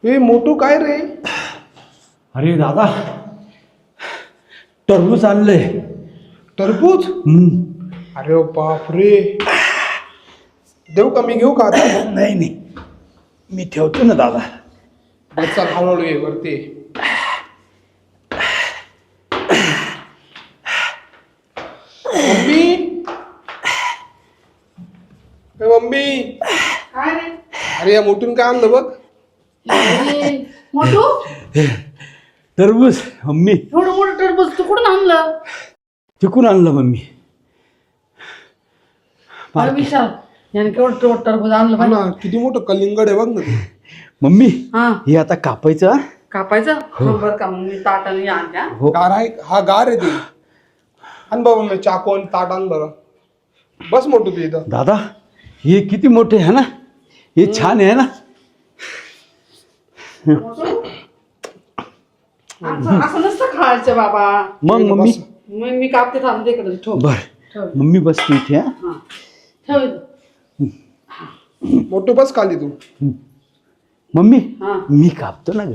हे मोठू काय रे? अरे दादा टरबूज आणलंय. टरबूज? अरे बापरे, देऊ का? मी घेऊ का आता? नाही नाही, मी ठेवतो ना दादा. बच्चा हळूहळू ये वरती. Mummy, mummy. काय रे? अरे या मोठून काय आणलं बघ. मोठू टरबूज मम्मी. एवढं मोठं टरबूज तू कुठून आणलं? तिकून आणलं मम्मी. अरे विशाल, याने केवढं टरबूज आणलं हा पाहिजे. ना, किती मोठं कलिंगड आहे बघ ना ते. मम्मी हा हे आता कापायचं हा? कापायचं बरं का? मग मी ताटाने आणल्या. हो. गार आहे हा, गार आहे ते. आण बाबा, मी चाकू आणि ताट आण बरं. बस मोठू तू इथं. दादा हे किती मोठे आहे ना, हे छान आहे ना. असं नसतं खायचं बाबा. मग मम्मी बस. मग मी कापते, थांबते इकडे. ठेव बर ठेव. मम्मी बसते इथे हा. हा ठेव इथं. मोठू बस खाली तू. मम्मी हा मी कापतो ना ग.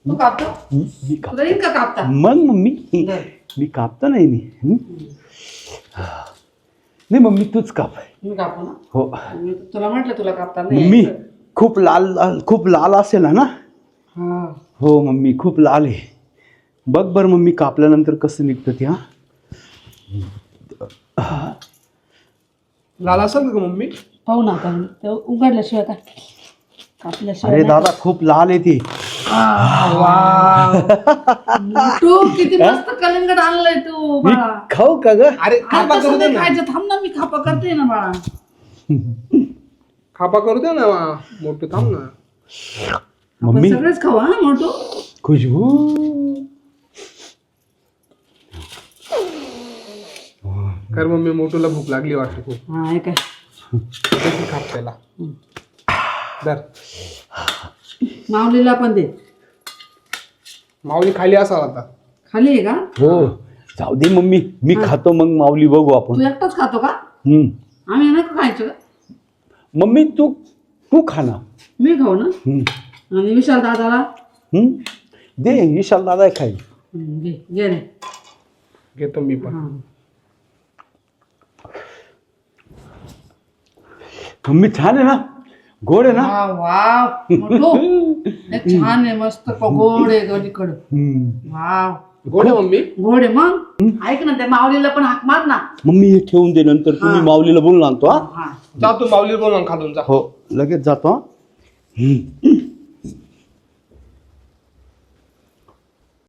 तू कापतो? मी काप तुला येईल का कापता? मग मम्मी दर. मी कापतो नाही नाही मम्मी तूच काप. मी कापू ना. हो मी तुला म्हटलं तुला कापता नाही मम्मी यायचं. खूप लाल असेल ना. हा हो मम्मी खूप लाल आहे. बघ बरं मम्मी कापल्यानंतर कसं निघतं ते. हा लाल असेल का मम्मी? पाहू ना आता. ते उघडल्याशिवाय काय कापल्याशिवाय अरे नाही. दादा खूप लाल आहे ती. तू किती मस्त कलिंगड आणलंय तू मी बाळा. खाऊ का ग? अरे खापा आता करू दे सध्या ना. खायचं. थांब ना, मी खापा करते ना बाळा. खापा करू दे ना मोठू, थांब ना. आपण मम्मी सगळेच खाऊ हा मोठू. खुशबू. कर मम्मी, मोठूला भूक लागली वाटते खूप. हा हे काय किती खाप त्याला. दर. माऊलीला पण दे. माऊली खाली असाल आता. खाली आहे का? हो जाऊ दे मम्मी, मी खातो मग माऊली बघू तू आपण. एकटाच खातो का? हम्म आम्ही नाही खायचं का? मम्मी तू खा ना. मी खाऊ ना. आणि विशाल दादाला दे विशाल दादा खाईल. घे घे रे. घेतो मी पण. हा. मम्मी छान आहे ना, गोड आहे ना. वाव वाव मोठू. हे छान आहे, मस्त गोड आहे दोन्हीकडं. वाव गोड आहे मम्मी. गोड आहे. मग ऐक ना, त्या माऊलीला पण हाक मार ना. मम्मी हे ठेवून दे, नंतर तुम्ही माऊलीला बोलून आणतो. हा हा जा तू माऊली बोलून खालून जा. हो लगेच जातो. हा